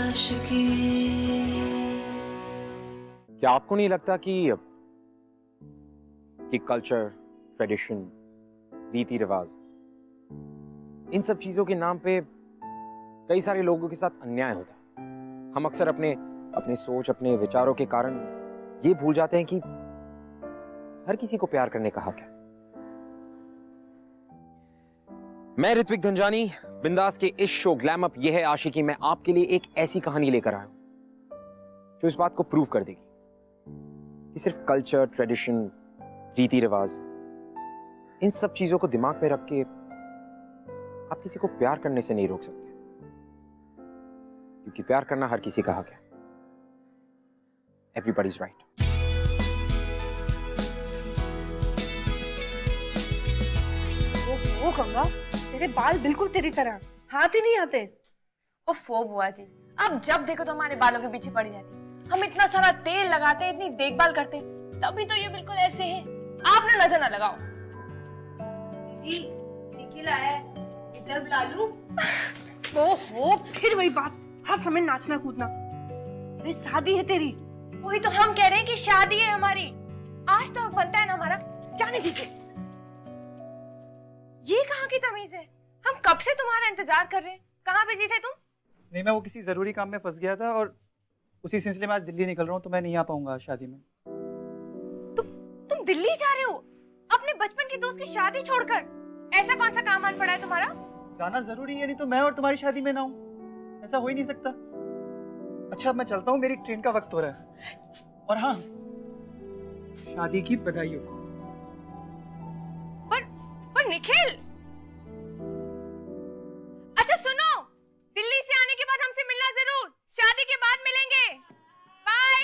आशिकी। क्या आपको नहीं लगता कि कल्चर, ट्रेडिशन, रीति रिवाज, इन सब चीजों के नाम पे कई सारे लोगों के साथ अन्याय होता है? हम अक्सर अपने सोच, अपने विचारों के कारण ये भूल जाते हैं कि हर किसी को प्यार करने का हक है। मैं ऋत्विक धनजानी, बिंदास के इस शो ग्लैम अप ये है आशिकी में आपके लिए एक ऐसी कहानी लेकर आया हूं जो इस बात को प्रूव कर देगी कि सिर्फ कल्चर, ट्रेडिशन, रीति रिवाज, इन सब चीजों को दिमाग में रख के आप किसी को प्यार करने से नहीं रोक सकते, क्योंकि प्यार करना हर किसी का हक है। Everybody's right. वो गंगा, तेरे बाल बिल्कुल तेरी तरह हाथ ही नहीं आते। ओफो बुआ जी, अब जब देखो तो हमारे बालों के पीछे पड़ी रहती। हम इतना सारा तेल लगाते, इतनी देखभाल करते, तभी तो ये बिल्कुल ऐसे है। आप ना नजर ना लगाओ। जी, निखिल आया है, इधर बुला लूं? ओहो, फिर वही बात, हर समय नाचना कूदना। अरे शादी है तेरी। वही तो हम कह रहे हैं कि शादी है हमारी। आज तो हक बनता है ना हमारा। जाने दीजिए। ये कहाँ की तमीज है? हम कब से तुम्हारा इंतजार कर रहे हैं। कहाँ बिजी थे तुम? नहीं, मैं वो किसी जरूरी काम में फंस गया था और उसी सिलसिले में आज दिल्ली निकल रहा हूँ, तो मैं नहीं आ पाऊंगा शादी में। तुम दिल्ली जा रहे हो अपने बचपन के दोस्त की शादी छोड़कर? ऐसा कौन सा काम आन पड़ा है तुम्हारा? जाना जरूरी है, नहीं तो मैं और तुम्हारी शादी में ना हूँ। ऐसा हो ही नहीं सकता। अच्छा, मैं चलता हूँ, मेरी ट्रेन का वक्त हो रहा है। और हाँ, शादी की बधाई हो। पर निखिल, अच्छा सुनो, दिल्ली से आने के बाद हमसे मिलना जरूर। शादी के बाद मिलेंगे। बाय।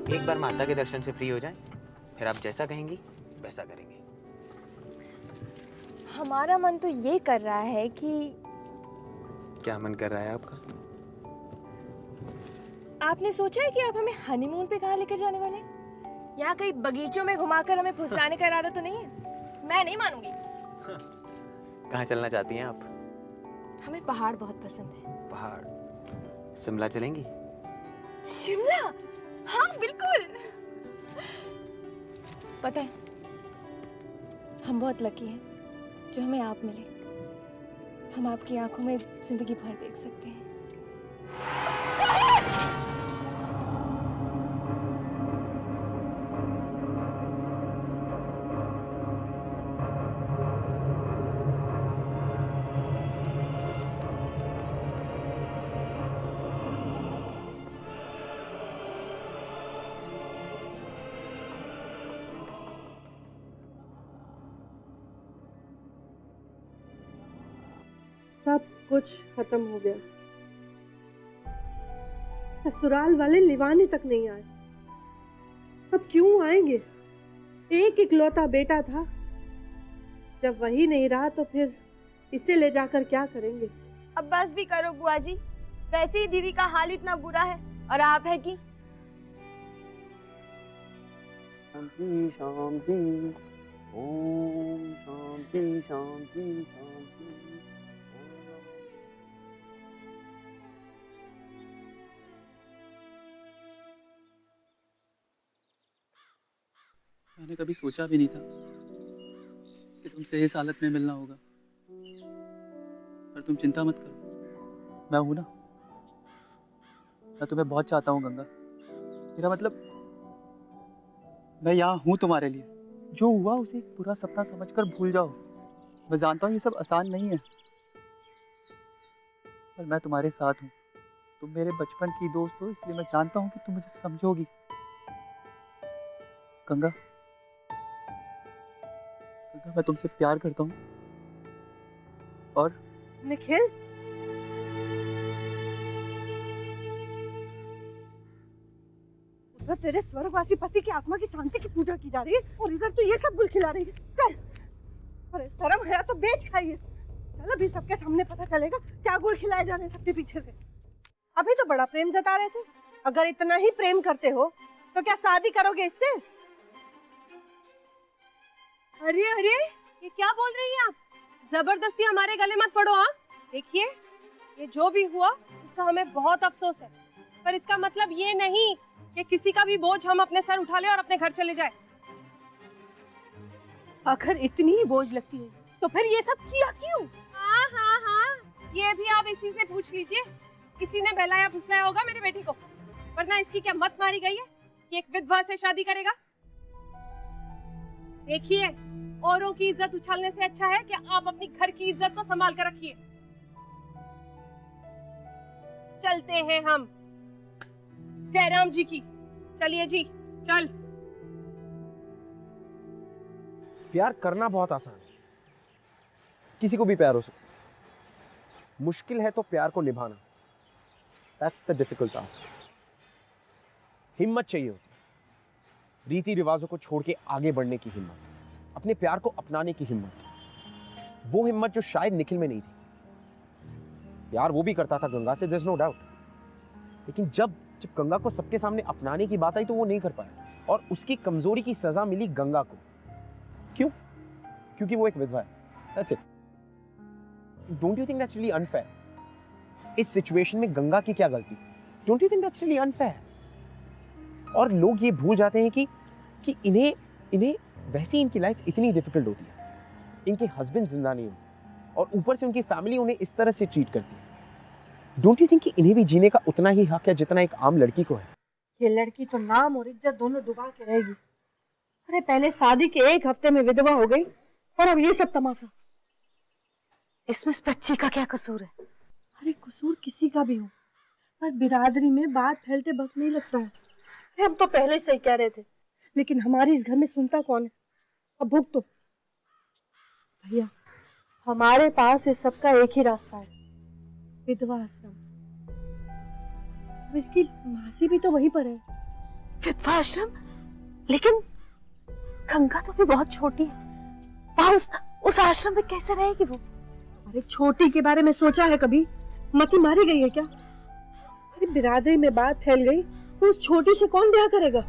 एक बार माता के दर्शन से फ्री हो जाएं, फिर आप जैसा कहेंगी वैसा करेंगे। हमारा मन तो ये कर रहा है कि क्या मन कर रहा है आपका? आपने सोचा है कि आप हमें हनीमून पे कहाँ लेकर जाने वाले हैं? यहाँ कहीं बगीचों में घुमाकर हमें फुसलाने का इरादा तो नहीं है? मैं नहीं मानूंगी। कहाँ चलना चाहती हैं आप? हमें पहाड़ बहुत पसंद है। पहाड़? शिमला चलेंगी? शिमला? हाँ बिल्कुल। पता है, हम बहुत लकी हैं जो हमें आप मिले। हम आपकी आंखों में जिंदगी भर देख सकते हैं। सब कुछ खत्म हो गया। ससुराल वाले लिवाने तक नहीं आए। अब क्यों आएंगे? एक इकलौता बेटा था। जब वही नहीं रहा तो फिर इसे ले जाकर क्या करेंगे? अब बस भी करो बुआ जी। वैसे ही दीदी का हाल इतना बुरा है और आप है कि शांति शांति, ओम शांति शांति शांति। मैंने कभी सोचा भी नहीं था कि तुमसे इस हालत में मिलना होगा। पर तुम चिंता मत करो, मैं हूं ना। मैं तुम्हें बहुत चाहता हूँ गंगा। मेरा मतलब, मैं यहाँ हूँ तुम्हारे लिए। जो हुआ उसे एक बुरा सपना समझकर भूल जाओ। मैं जानता हूँ ये सब आसान नहीं है, पर मैं तुम्हारे साथ हूँ। तुम मेरे बचपन की दोस्त हो, इसलिए मैं जानता हूँ कि तुम मुझे समझोगी। गंगा, गंगा मैं तुमसे प्यार करता हूँ। और निखिल, उधर तेरे स्वर्गवासी पति की आत्मा की शांति की पूजा की जा रही है और इधर तू ये सब गुल खिला रही है। चल, अरे शर्म है तो बेच खाइए। चल, अभी सबके सामने पता चलेगा क्या गुल खिलाए जा रहे हैं सबके पीछे से। अभी तो बड़ा प्रेम जता रहे थे। अगर इतना ही प्रेम करते हो तो क्या शादी करोगे इससे? अरे अरे, ये क्या बोल रही हैं आप? जबरदस्ती हमारे गले मत पड़ो। हाँ, देखिए, ये जो भी हुआ उसका हमें बहुत अफसोस है, पर इसका मतलब ये नहीं कि किसी का भी बोझ हम अपने सर उठा ले और अपने घर चले जाए। अगर इतनी ही बोझ लगती है तो फिर ये सब किया क्यों? हाँ हाँ हाँ, ये भी आप इसी से पूछ लीजिए। किसी ने बहलाया फुसलाया होगा मेरे बेटे को, वरना इसकी क्या मत मारी गई है कि एक विधवा से शादी करेगा। देखिए, औरों की इज्जत उछालने से अच्छा है कि आप अपनी घर की इज्जत को संभाल कर रखिए। चलते हैं हम जयराम जी की। चलिए जी, चल। प्यार करना बहुत आसान है, किसी को भी प्यार हो सकता। मुश्किल है तो प्यार को निभाना। That's the difficult task. हिम्मत चाहिए होती है, रीति रिवाजों को छोड़ के आगे बढ़ने की हिम्मत, अपने प्यार को अपनाने की हिम्मत। वो हिम्मत जो शायद निखिल में नहीं थी। प्यार वो भी करता था गंगा से, देयर इज नो डाउट, लेकिन जब गंगा को सबके सामने अपनाने की बात आई तो वो नहीं कर पाया, और उसकी कमजोरी की सजा मिली गंगा को। क्यों? क्योंकि वो एक विधवा है। That's it. Don't you think that's really unfair? इस सिचुएशन में गंगा की क्या गलती? Don't you think that's really unfair? और लोग ये भूल जाते हैं कि इन्हें वैसे ही इनकी लाइफ इतनी डिफिकल्ट होती है, इनके हस्बैंड जिंदा नहीं होते और ऊपर से उनकी फैमिली उन्हें इस तरह से ट्रीट करती है। डोंट यू थिंक कि इन्हें भी जीने का उतना ही हक है जितना एक आम लड़की को है? ये लड़की तो नाम और इज्जत दोनों डुबा के रहेगी। अरे पहले शादी के 1 हफ्ते में विधवा हो गई और अब ये सब तमाशा। इसमें इस बच्ची का क्या कसूर है? अरे कसूर किसी का भी हो, पर बिरादरी में बात फैलते वक्त नहीं लगता है। अरे हम तो पहले से ही कह रहे थे, लेकिन हमारे इस घर में सुनता कौन है? अब भुगत तो। भैया, हमारे पास इस सब का एक ही रास्ता है, विधवा आश्रम। अब इसकी मासी भी तो वहीं पर है। विधवा आश्रम? लेकिन गंगा तो भी बहुत छोटी है, वहाँ उस आश्रम में कैसे रहेगी वो? अरे छोटी के बारे में सोचा है कभी? मती मारी गई है क्या? अरे बिरादरी में बात फैल गई तो उस छोटी से कौन ब्याह करेगा?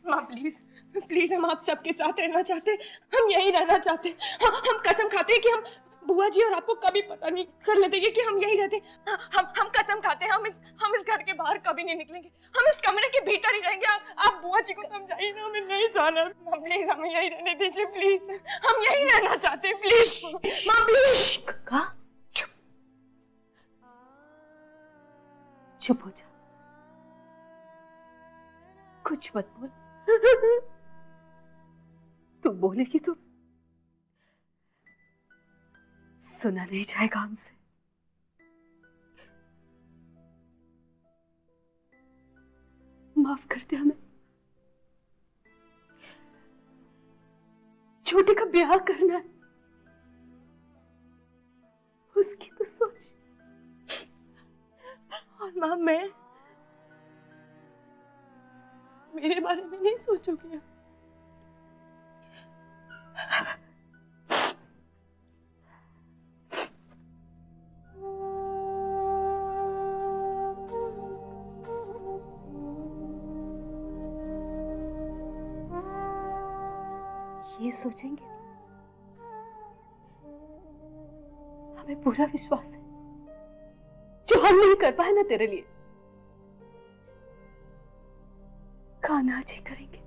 माँ प्लीज प्लीज, हम आप सबके साथ रहना चाहते, हम यहीं रहना चाहते। हम कसम खाते हैं कि हम बुआ जी और आपको कभी पता नहीं चलने देंगे कि हम यहीं रहते। हम कसम खाते हैं, हम इस घर के बाहर कभी नहीं निकलेंगे, हम इस कमरे के भीतर ही रहेंगे। आप बुआ जी को समझाइए ना, हमें नहीं जाना। माँ प्लीज, हमें यहीं रहने दीजिए प्लीज, हम यहीं रहना चाहते हैं प्लीज। माँ प्लीज। गंगा, चुप चुप हो जा, कुछ मत बोल। तू बोलेगी तो सुना नहीं जाएगा हमसे। माफ कर दे हमें। छोटे का ब्याह करना है, उसकी तो सोच। और माँ, मैं मेरे बारे में नहीं सोचोगी? ये सोचेंगे? हमें पूरा विश्वास है, जो हम नहीं कर पाए ना तेरे लिए, कान्हा जी करेंगे।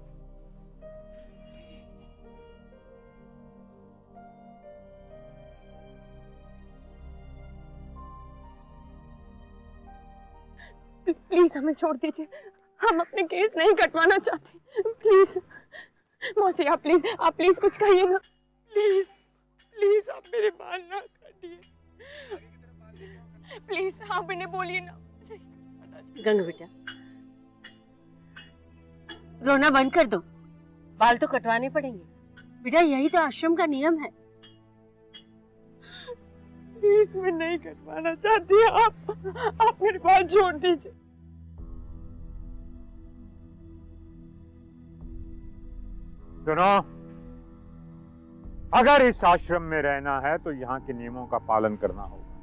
प्लीज हमें छोड़ दीजिए, हम अपने केस नहीं कटवाना चाहते। प्लीज मौसी, आप प्लीज कुछ कहिए ना। प्लीज प्लीज आप मेरे बाल ना काटिए, प्लीज आप इन्हें बोलिए ना। गंगा बेटा, रोना बंद कर दो, बाल तो कटवाने पड़ेंगे बेटा, यही तो आश्रम का नियम है। प्लीज मैं नहीं कटवाना चाहती, आप मेरे बाल छोड़ दीजिए। सुनो, अगर इस आश्रम में रहना है तो यहाँ के नियमों का पालन करना होगा,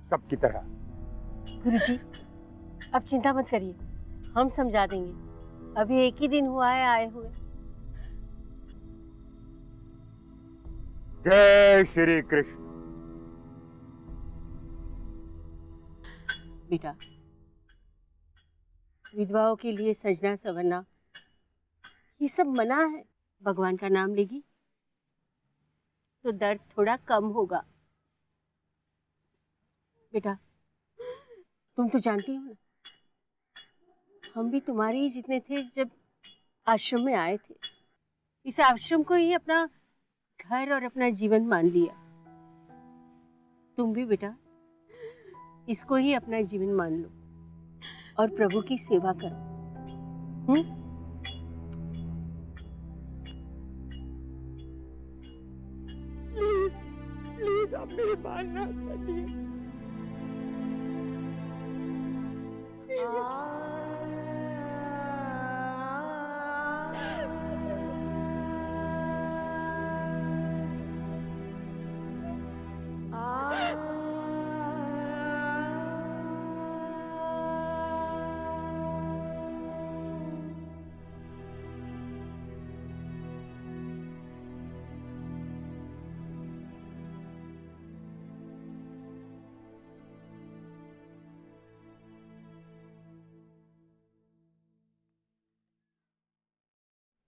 सबकी तरह। गुरुजी, अब चिंता मत करिए, हम समझा देंगे, अभी एक ही दिन हुआ है आए हुए। जय श्री कृष्ण। बेटा, विधवाओं के लिए सजना संवरना ये सब मना है। भगवान का नाम लेगी तो दर्द थोड़ा कम होगा। बेटा, तुम तो जानती हो ना, हम भी तुम्हारे ही जितने थे जब आश्रम में आए थे। इस आश्रम को ही अपना घर और अपना जीवन मान लिया। तुम भी बेटा इसको ही अपना जीवन मान लो और प्रभु की सेवा करो। प्लीज प्लीज आप मेरे बाल ना काटिए।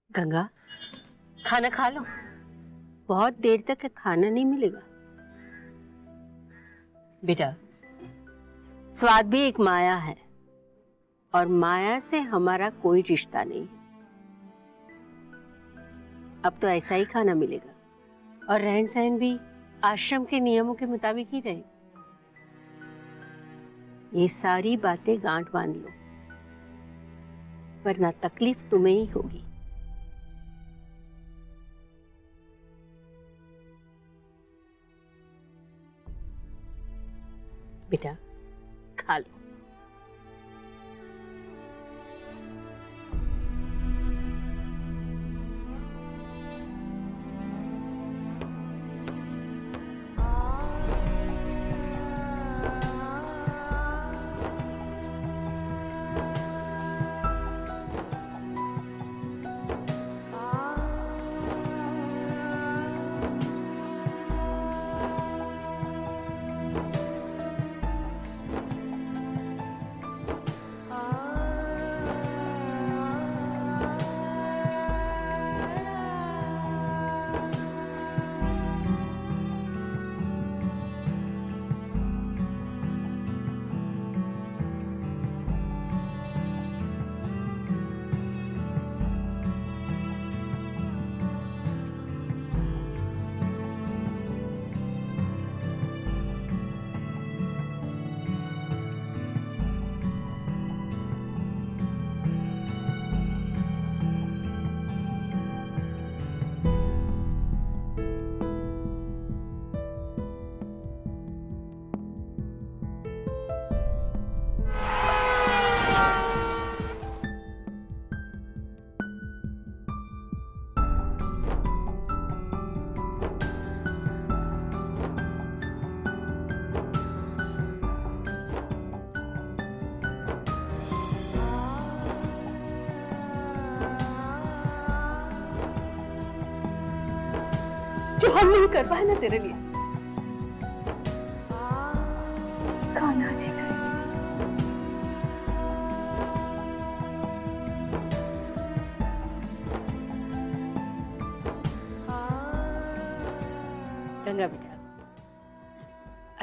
गंगा, खाना खा लो, बहुत देर तक खाना नहीं मिलेगा। बेटा, स्वाद भी एक माया है और माया से हमारा कोई रिश्ता नहीं है। अब तो ऐसा ही खाना मिलेगा और रहन सहन भी आश्रम के नियमों के मुताबिक ही रहे। ये सारी बातें गांठ बांध लो, वरना तकलीफ तुम्हें ही होगी। बेटा, खा लो। जो हम नहीं कर पाए ना तेरे लिए, खाना जी करेंगे। गंगा बेटा,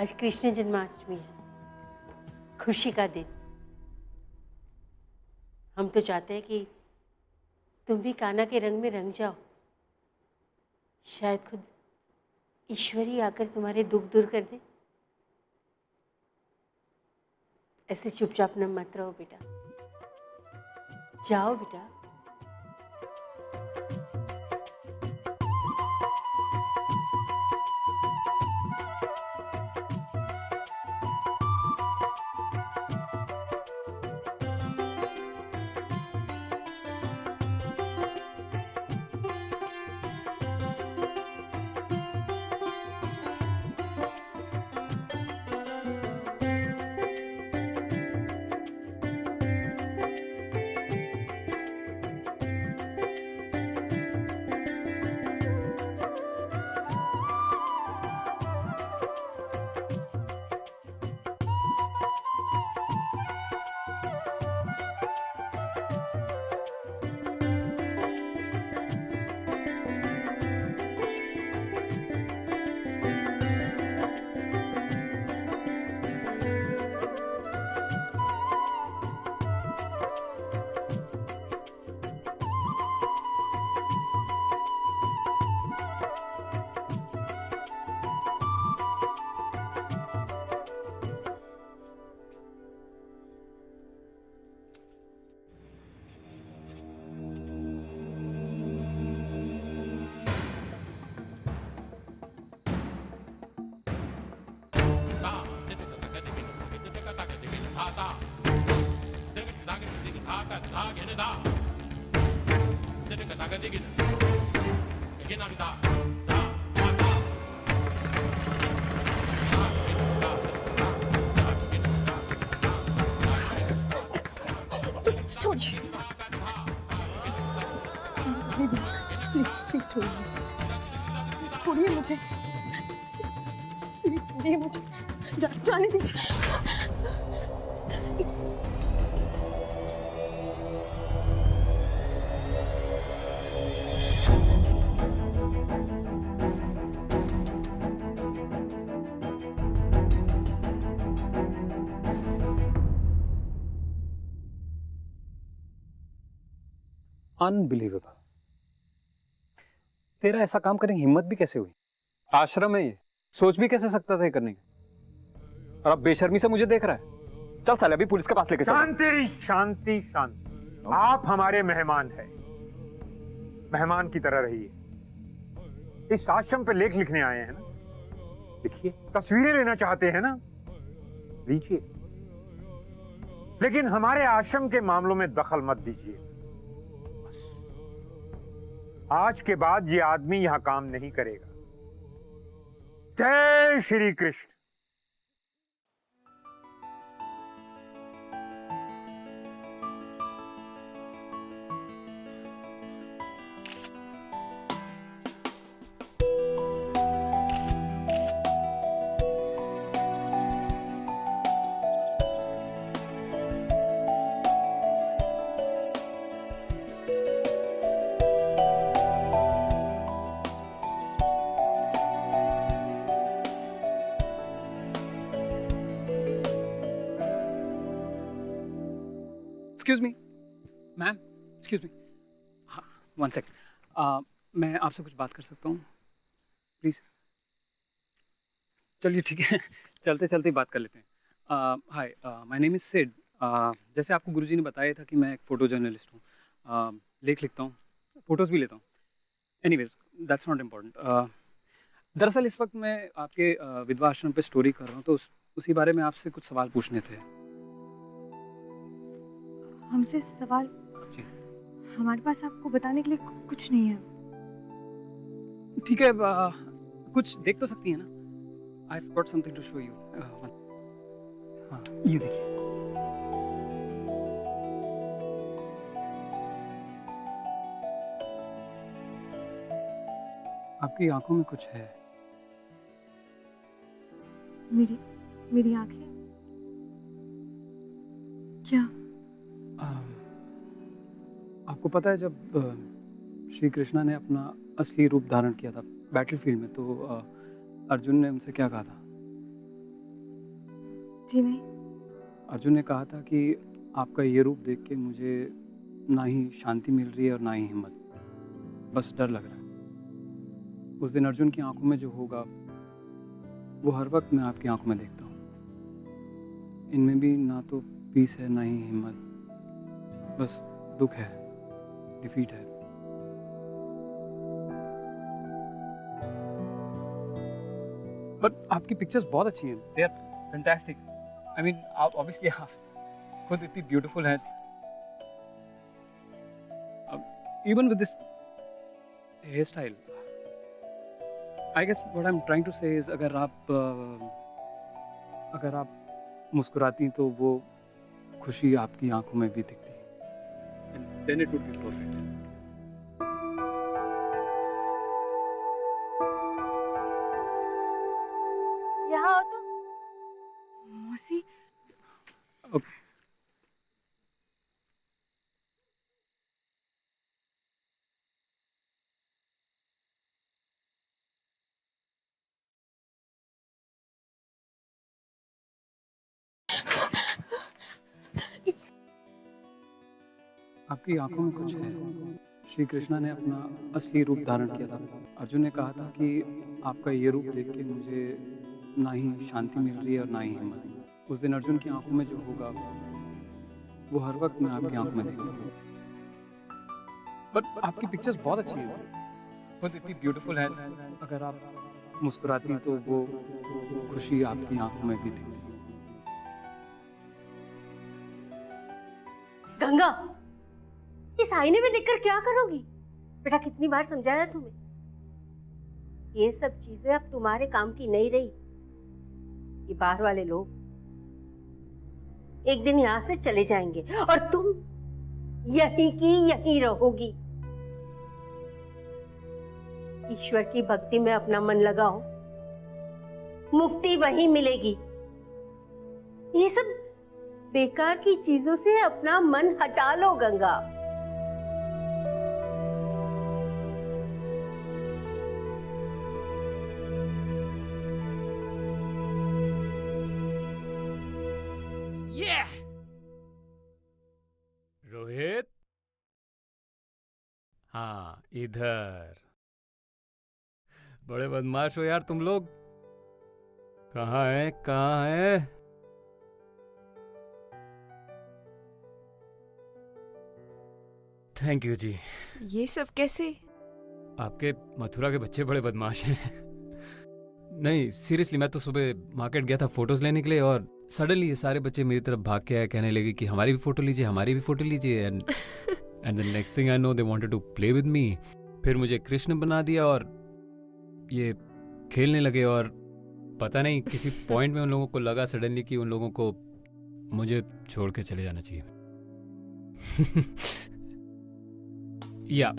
आज कृष्ण जन्माष्टमी है, खुशी का दिन। हम तो चाहते हैं कि तुम भी कान्हा के रंग में रंग जाओ शायद खुद ईश्वर ही आकर तुम्हारे दुख दूर कर दे। ऐसे चुपचाप न मत रहो बेटा, जाओ बेटा। छोड़िए मुझे, छोड़िए मुझे, जाने दीजिए। अनबिलीवेबल। तेरा ऐसा काम करने की हिम्मत भी कैसे हुई? आश्रम है ये, सोच भी कैसे सकता था ये करने की? और अब बेशर्मी से मुझे देख रहा है। चल साले अभी पुलिस के पास लेके चल। शांति शांति शांति। आप हमारे मेहमान हैं, मेहमान की तरह रहिए। इस आश्रम पे लेख लिखने आए हैं ना, लिखिए। तस्वीरें लेना चाहते हैं ना, लीजिए। लेकिन हमारे आश्रम के मामलों में दखल मत दीजिए। आज के बाद ये आदमी यहां काम नहीं करेगा। जय Shri Krishna. Excuse me ma'am, excuse me. हाँ, वन सेकंड। मैं आपसे कुछ बात कर सकता हूँ प्लीज़? चलिए ठीक है, चलते चलते बात कर लेते हैं। हाय, माय नेम इज़ सिड। जैसे आपको गुरुजी ने बताया था कि मैं एक फ़ोटो जर्नलिस्ट हूँ, लेख लिखता हूँ, फ़ोटोज़ भी लेता हूँ। Anyways that's not important. दरअसल इस वक्त मैं आपके विधवा आश्रम पे स्टोरी कर रहा हूँ, तो उसी बारे में आपसे कुछ सवाल पूछने थे। हमसे सवाल? जी। हमारे पास आपको बताने के लिए कुछ नहीं है। ठीक है, कुछ देख तो सकती है ना? I've got something to show you. हाँ, ये देखिए। आपकी आंखों में कुछ है। मेरी आंखें? क्या? आपको पता है जब श्री कृष्णा ने अपना असली रूप धारण किया था बैटलफील्ड में, तो अर्जुन ने उनसे क्या कहा था? जी नहीं। अर्जुन ने कहा था कि आपका ये रूप देख के मुझे ना ही शांति मिल रही है और ना ही हिम्मत, बस डर लग रहा है। उस दिन अर्जुन की आंखों में जो होगा वो हर वक्त मैं आपकी आंखों में देखता हूँ। इनमें भी ना तो पीस है ना ही हिम्मत, बस दुख है, डिफीट है। बट आपकी पिक्चर्स बहुत अच्छी हैं, they are fantastic. I mean आप ऑब्वियसली आप खुद इतनी ब्यूटीफुल हैं। Even with this hair style, I guess what I am trying to say is अगर आप मुस्कुराती तो वो खुशी आपकी आंखों में भी दिखती, and then it would be perfect. यहाँ आओ तो। मौसी, आपकी आंखों में कुछ है। श्री कृष्णा ने अपना असली रूप धारण किया था। अर्जुन ने कहा था कि आपका ये रूप देख के मुझे ना ही शांति मिल रही है और ना ही हिम्मत। उस दिन अर्जुन की आंखों में जो होगा वो हर वक्त मैं आपकी आंखों में देखता हूँ। बट आपकी पिक्चर्स बहुत अच्छी हैं, खुद इतनी ब्यूटीफुल है। अगर आप मुस्कुराती तो वो खुशी आपकी आंखों में भी दिखती। गंगा, इस आईने में देखकर क्या करोगी? बेटा कितनी बार समझाया तुम्हें, ये सब चीजें अब तुम्हारे काम की नहीं रही। ये बाहर वाले लोग एक दिन यहाँ से चले जाएंगे और तुम यहीं की यहीं रहोगी। ईश्वर की भक्ति में अपना मन लगाओ, मुक्ति वहीं मिलेगी। ये सब बेकार की चीजों से अपना मन हटा लो गंगा। रोहित, हाँ इधर। बड़े बदमाश हो यार तुम लोग। कहाँ है कहाँ है? थैंक यू जी। ये सब कैसे? आपके मथुरा के बच्चे बड़े बदमाश हैं। नहीं सीरियसली, मैं तो सुबह मार्केट गया था फोटोज लेने के लिए और सडनली ये सारे बच्चे मेरी तरफ भाग के आए, कहने लगे कि हमारी भी फोटो लीजिए, हमारी भी फोटो लीजिए। And the next thing I know they wanted to play with me. फिर मुझे कृष्ण बना दिया और ये खेलने लगे। और पता नहीं किसी पॉइंट में उन लोगों को लगा सडनली कि उन लोगों को मुझे छोड़ के चले जाना चाहिए। या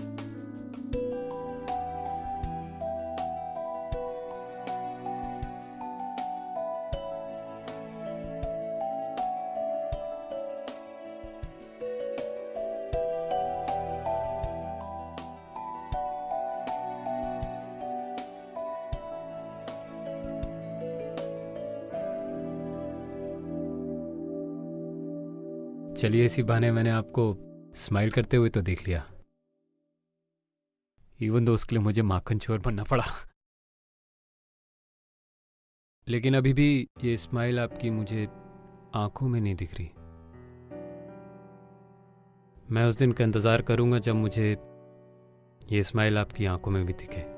चलिए, इसी बहाने मैंने आपको स्माइल करते हुए तो देख लिया, इवन दो उसके लिए मुझे माखन चोर बनना पड़ा। लेकिन अभी भी ये स्माइल आपकी मुझे आंखों में नहीं दिख रही। मैं उस दिन का इंतजार करूंगा जब मुझे ये स्माइल आपकी आंखों में भी दिखे।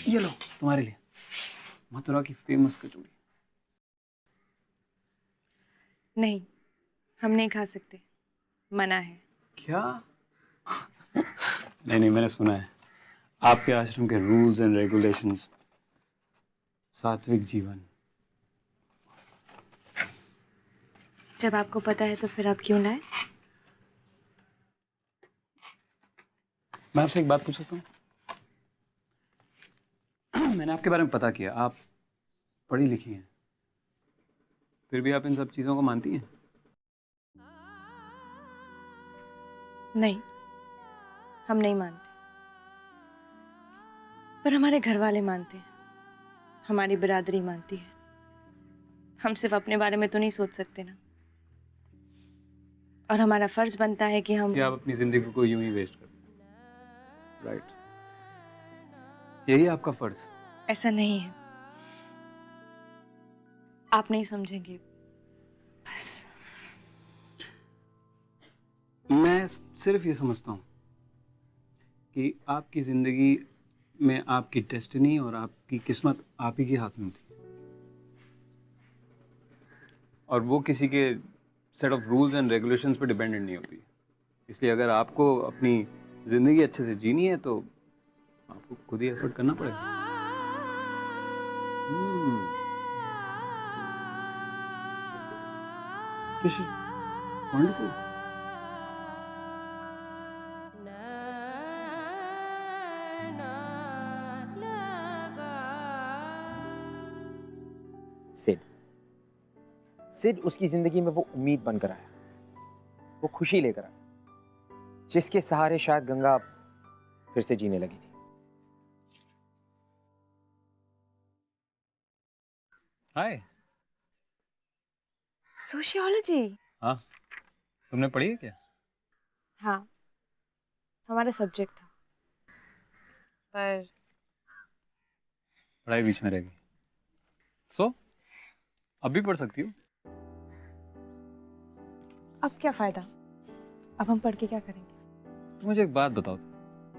ये लो तुम्हारे लिए मथुरा की फेमस कचौड़ी। नहीं, हम नहीं खा सकते, मना है। क्या? नहीं, मैंने सुना है आपके आश्रम के रूल्स एंड रेगुलेशंस, सात्विक जीवन। जब आपको पता है तो फिर आप क्यों लाए? मैं आपसे एक बात पूछ सकता हूँ? मैंने आपके बारे में पता किया, आप पढ़ी लिखी हैं, फिर भी आप इन सब चीज़ों को मानती हैं? नहीं, हम नहीं मानते, पर हमारे घर वाले मानते हैं, हमारी बिरादरी मानती है। हम सिर्फ अपने बारे में तो नहीं सोच सकते ना, और हमारा फर्ज बनता है कि हम आप अपनी ज़िंदगी को यूं ही वेस्ट कर दें, राइट? यही आपका फर्ज। ऐसा नहीं है, आप नहीं समझेंगे बस। मैं सिर्फ ये समझता हूँ कि आपकी ज़िंदगी में आपकी डेस्टिनी और आपकी किस्मत आप ही के हाथ में होती है, और वो किसी के set of rules and regulations पे डिपेंडेंट नहीं होती। इसलिए अगर आपको अपनी ज़िंदगी अच्छे से जीनी है तो आपको खुद ही एफर्ट करना पड़ेगा। This is wonderful. सिड उसकी जिंदगी में वो उम्मीद बनकर आया, वो खुशी लेकर आया, जिसके सहारे शायद गंगा फिर से जीने लगी थी। हाय। सोशियोलॉजी? हाँ, तुमने पढ़ी है क्या? हाँ, हमारा सब्जेक्ट था, पर पढ़ाई बीच में रह गई। सो अब भी पढ़ सकती हो। अब क्या फायदा, अब हम पढ़ के क्या करेंगे? तो मुझे एक बात बताओ,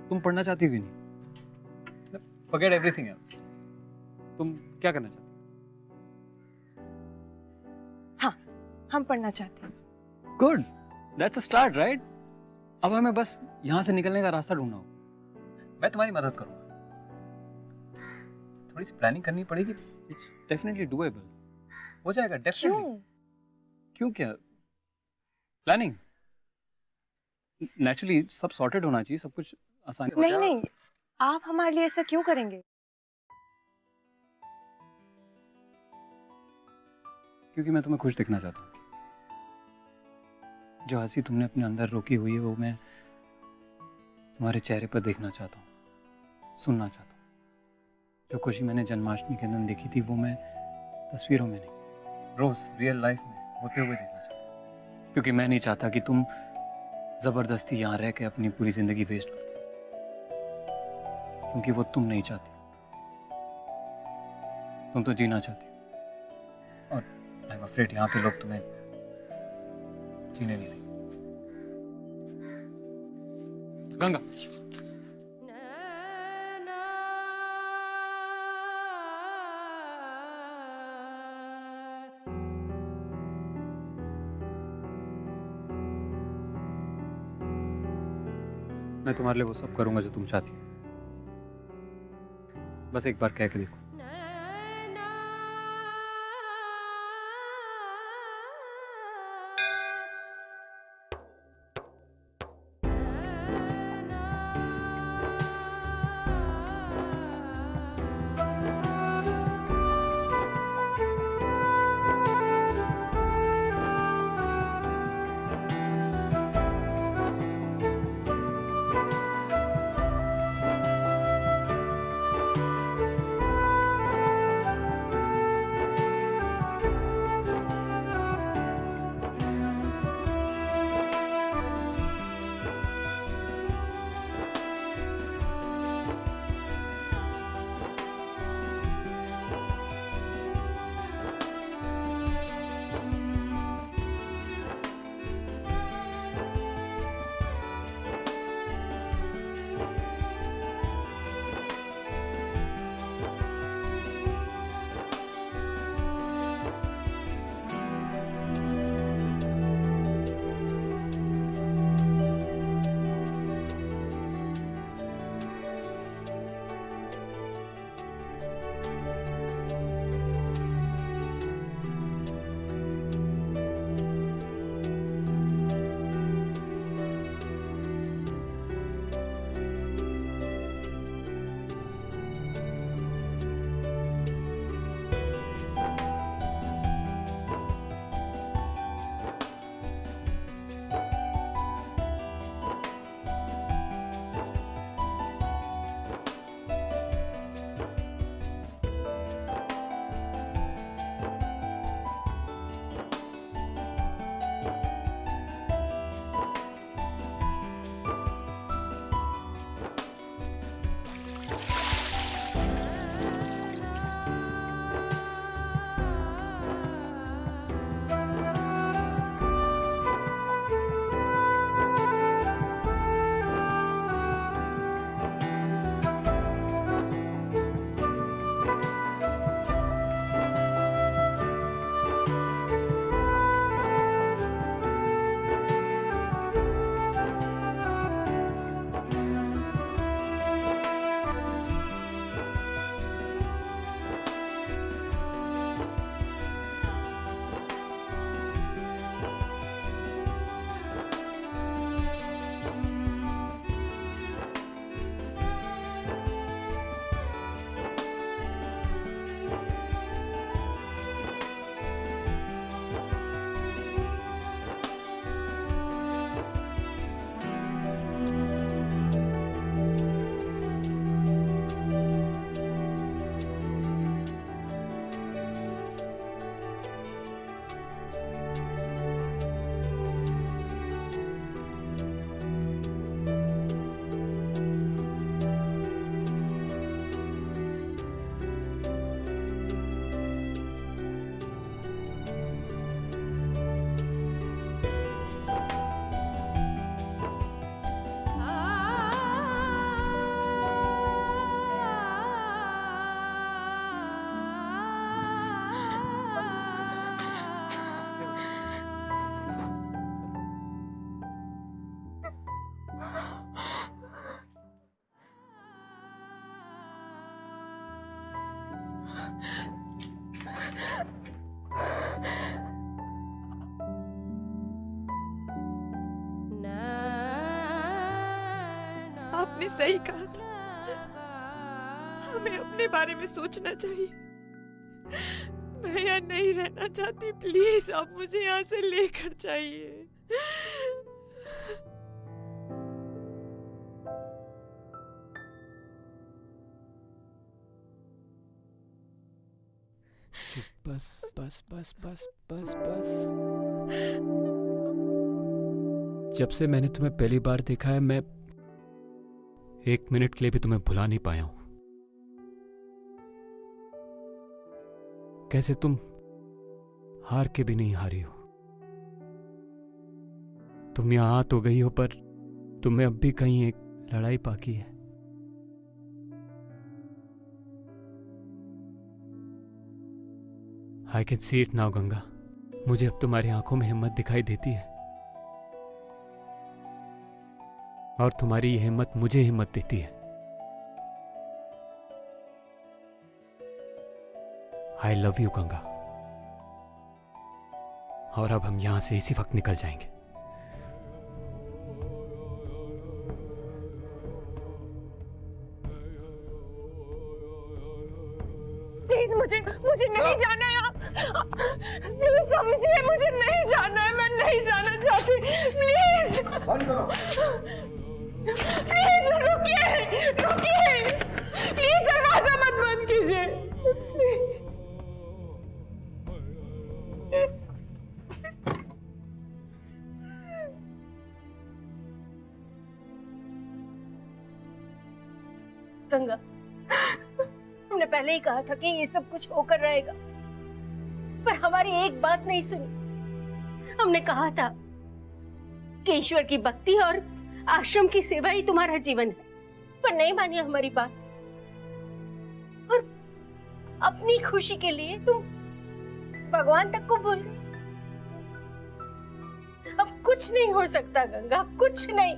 तुम पढ़ना चाहती भी नहीं? फॉरगेट एवरीथिंग एल्स, तुम क्या करना चाहती हो? हाँ, हम पढ़ना चाहते हैं। Good, that's a start, right? अब हमें बस यहाँ से निकलने का रास्ता ढूंढना होगा। मैं तुम्हारी मदद करूँगा। थोड़ी सी प्लानिंग करनी पड़ेगी। इट्स डेफिनेटली डूएबल, हो जाएगा डेफिनेटली। क्यों? क्यों क्या? प्लानिंग नेचुरली सब सॉर्टेड होना चाहिए, सब कुछ आसान हो नहीं जाएगा। नहीं, आप हमारे लिए ऐसा क्यों करेंगे? क्योंकि मैं तुम्हें खुश दिखना चाहता हूँ। जो हंसी तुमने अपने अंदर रोकी हुई है वो मैं तुम्हारे चेहरे पर देखना चाहता हूँ, सुनना चाहता हूँ। जो खुशी मैंने जन्माष्टमी के दिन देखी थी वो मैं तस्वीरों में नहीं, रोज रियल लाइफ में होते हुए देखना चाहता हूँ। क्योंकि मैं नहीं चाहता कि तुम जबरदस्ती यहाँ रह के अपनी पूरी जिंदगी वेस्ट कर दो, क्योंकि वो तुम नहीं चाहती। तुम तो जीना चाहती हो, और आई एम अफ्रेड यहाँ के लोग तुम्हें जीने नहीं देंगे। गंगा, मैं तुम्हारे लिए वो सब करूंगा जो तुम चाहती हो। बस एक बार कह के देखो। आपने सही कहा था, हमें अपने बारे में सोचना चाहिए। मैं यहाँ नहीं रहना चाहती, प्लीज आप मुझे यहाँ से लेकर जाइए। बस बस बस बस बस बस। जब से मैंने तुम्हें पहली बार देखा है, मैं एक मिनट के लिए भी तुम्हें भुला नहीं पाया हूं। कैसे तुम हार के भी नहीं हारी हो। तुम यहां आ तो गई हो, पर तुम्हें अब भी कहीं एक लड़ाई बाकी है। I can see it now Ganga. मुझे अब तुम्हारी आंखों में हिम्मत दिखाई देती है, और तुम्हारी ये हिम्मत मुझे हिम्मत देती है। I love you Ganga. और अब हम यहां से इसी वक्त निकल जाएंगे। प्लीज मुझे नहीं जाना है। प्लीज समझिए, मुझे नहीं जाना है, मैं नहीं जाना चाहती। प्लीज प्लीज रुकिए, प्लीज दरवाजा मत बंद कीजिए। गंगा, हमने पहले ही कहा था कि ये सब कुछ होकर रहेगा, पर हमारी एक बात नहीं सुनी। हमने कहा था कि ईश्वर की भक्ति और आश्रम की सेवा ही तुम्हारा जीवन है, पर नहीं मानी हमारी बात। और अपनी खुशी के लिए तुम भगवान तक को भूल गई। अब कुछ नहीं हो सकता गंगा, कुछ नहीं।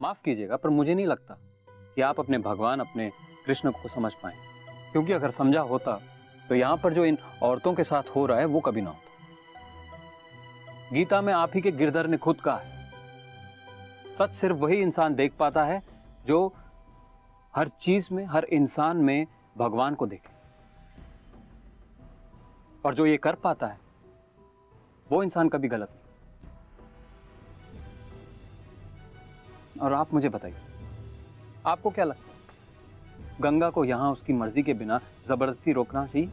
माफ कीजिएगा, पर मुझे नहीं लगता कि आप अपने भगवान, अपने कृष्ण को समझ पाए। क्योंकि अगर समझा होता तो यहां पर जो इन औरतों के साथ हो रहा है वो कभी ना होता। गीता में आप ही के गिरधर ने खुद कहा है, सच सिर्फ वही इंसान देख पाता है जो हर चीज में, हर इंसान में भगवान को देखे। और जो ये कर पाता है वो इंसान कभी गलत नहीं। और आप मुझे बताइए, आपको क्या लगता है गंगा को यहां उसकी मर्जी के बिना जबरदस्ती रोकना चाहिए?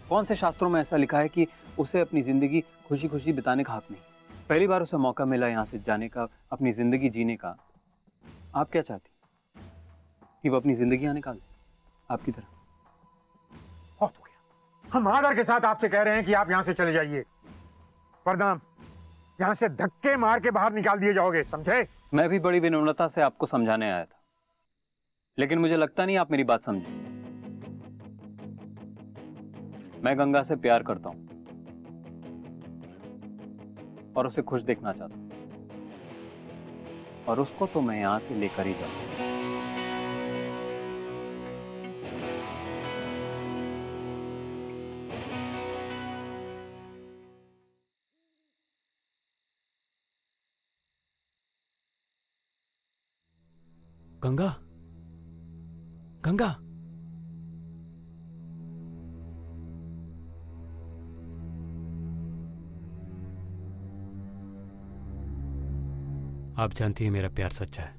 कौन से शास्त्रों में ऐसा लिखा है कि उसे अपनी जिंदगी खुशी खुशी बिताने का हक नहीं? पहली बार उसे मौका मिला यहां से जाने का, अपनी जिंदगी जीने का। आप क्या चाहती कि वो अपनी जिंदगी निकाल आपकी तरह? बहुत हो गया। हम आदर के साथ आपसे कह रहे हैं कि आप यहां से चले जाइए, वरना यहां से धक्के मार के बाहर निकाल दिए जाओगे, समझे? मैं भी बड़ी विनम्रता से आपको समझाने आया था, लेकिन मुझे लगता नहीं आप मेरी बात समझे। मैं गंगा से प्यार करता हूं और उसे खुश देखना चाहता हूं, और उसको तो मैं यहां से लेकर ही जाऊंगा। गंगा, गंगा, आप जानती हैं मेरा प्यार सच्चा है,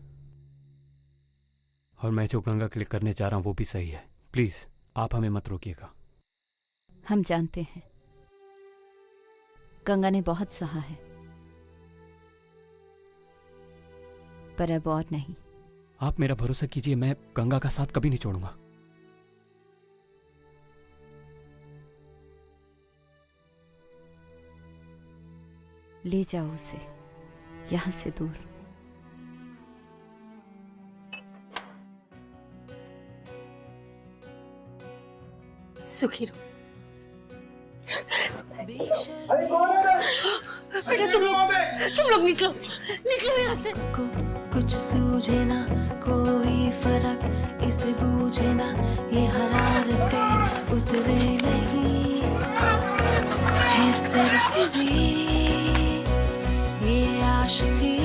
और मैं जो गंगा के लिए करने जा रहा हूं वो भी सही है। प्लीज आप हमें मत रोकिएगा। हम जानते हैं गंगा ने बहुत सहा है, पर अब और नहीं। आप मेरा भरोसा कीजिए, मैं गंगा का साथ कभी नहीं छोड़ूंगा। ले जाओ उसे यहां से दूर। सुखी रहो। बेटा तुम लोग निकलो निकलो यहाँ से। कुछ सूझे ना कोई फर्क इसे बूझे ना ये हरारतें उतरे नहीं है सिर्फ भी ये आशिकी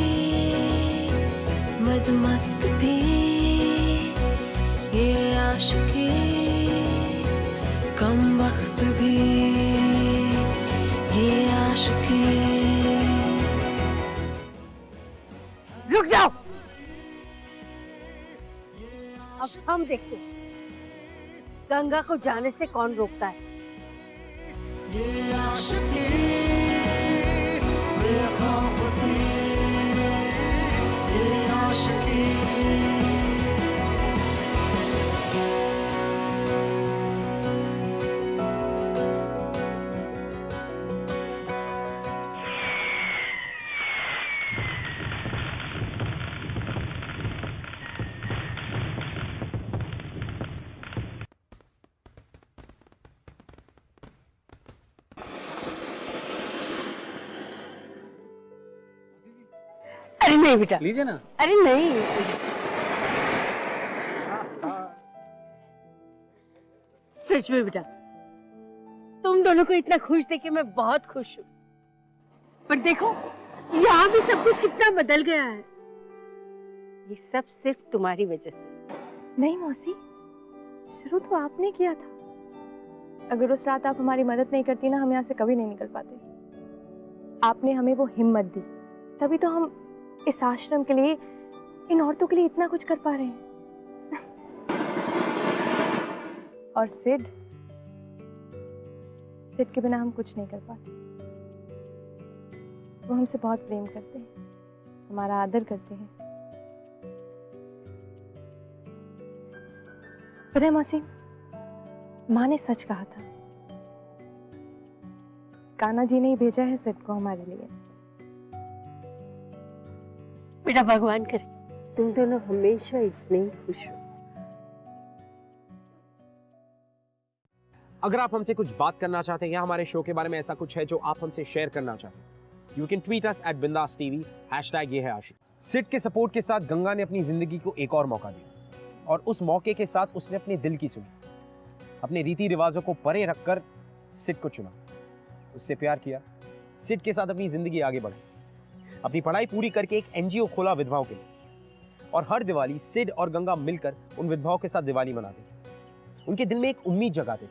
मदमस्त भी ये आशिकी कम वक्त भी ये आशिकी। रुक जाओ, अब हम देखते हैं गंगा को जाने से कौन रोकता है। ये आशिकी बेखौफ सी ये आशिकी। अरे नहीं बेटा, लीजिए ना। अरे नहीं, सच में बेटा तुम दोनों को इतना खुश देख के मैं बहुत खुश हूँ। पर देखो यहाँ भी सब कुछ कितना बदल गया है। ये सब सिर्फ तुम्हारी वजह से। नहीं मौसी, शुरू तो आपने किया था। अगर उस रात आप हमारी मदद नहीं करती ना, हम यहाँ से कभी नहीं निकल पाते। आपने हमें वो हिम्मत दी, तभी तो हम इस आश्रम के लिए, इन औरतों के लिए इतना कुछ कर पा रहे हैं। और सिड के बिना हम कुछ नहीं कर पाते। वो हमसे बहुत प्रेम करते हैं, हमारा आदर करते हैं। पता है मौसी, माँ ने सच कहा था। कान्हा जी ने ही भेजा है सिड को हमारे लिए। बेटा भगवान करे तुम दोनों हमेशा इतने ही खुश हो। अगर आप हमसे कुछ बात करना चाहते हैं या हमारे शो के बारे में ऐसा कुछ है जो आप हमसे शेयर करना चाहते हैं, you can tweet us @bindaas.tv #ये है आशिक। सिड के सपोर्ट के साथ गंगा ने अपनी जिंदगी को एक और मौका दिया और उस मौके के साथ उसने अपने दिल की सुनी। अपने रीति रिवाजों को परे रखकर सिड को चुना, उससे प्यार किया, सिड के साथ अपनी जिंदगी आगे बढ़ी। अपनी पढ़ाई पूरी करके एक NGO खोला विधवाओं के लिए और हर दिवाली सिड और गंगा मिलकर उन विधवाओं के साथ दिवाली मनाते थे। उनके दिल में एक उम्मीद जगाते थे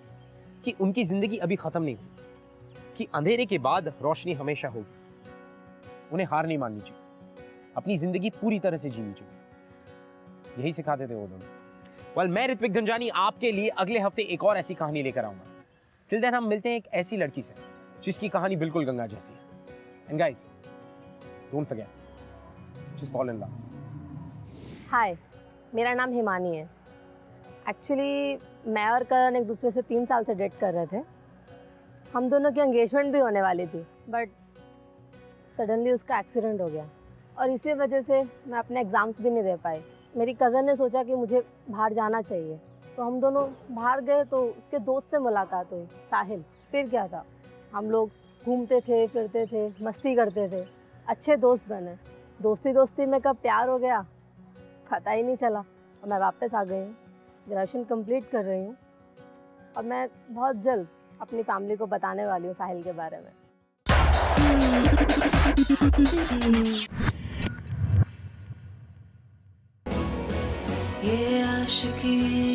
कि उनकी जिंदगी अभी खत्म नहीं हुई, कि अंधेरे के बाद रोशनी हमेशा होगी। उन्हें हार नहीं माननी चाहिए, अपनी जिंदगी पूरी तरह से जीनी चाहिए। यही सिखाते थे वो दोनों। वेल, मैं ऋत्विक धनजानी आपके लिए अगले हफ्ते एक और ऐसी कहानी लेकर आऊंगा। टिल देन हम मिलते हैं एक ऐसी लड़की से जिसकी कहानी बिल्कुल गंगा जैसी है। And guys, don't forget, just fall in love. Hi, मेरा नाम हिमानी है। एक्चुअली मैं और करण एक दूसरे से 3 साल से डेट कर रहे थे। हम दोनों की एंगेजमेंट भी होने वाली थी, बट सडनली उसका एक्सीडेंट हो गया और इसी वजह से मैं अपने एग्ज़ाम्स भी नहीं दे पाई। मेरी कज़न ने सोचा कि मुझे बाहर जाना चाहिए, तो हम दोनों बाहर गए। तो उसके दोस्त से मुलाकात हुई, साहिल। फिर क्या था, हम लोग घूमते थे, फिरते थे, मस्ती करते थे, अच्छे दोस्त बने। दोस्ती दोस्ती में कब प्यार हो गया पता ही नहीं चला। और मैं वापस आ गई हूँ, ग्रेजुएशन कंप्लीट कर रही हूँ और मैं बहुत जल्द अपनी फैमिली को बताने वाली हूँ साहिल के बारे में। ये आशिकी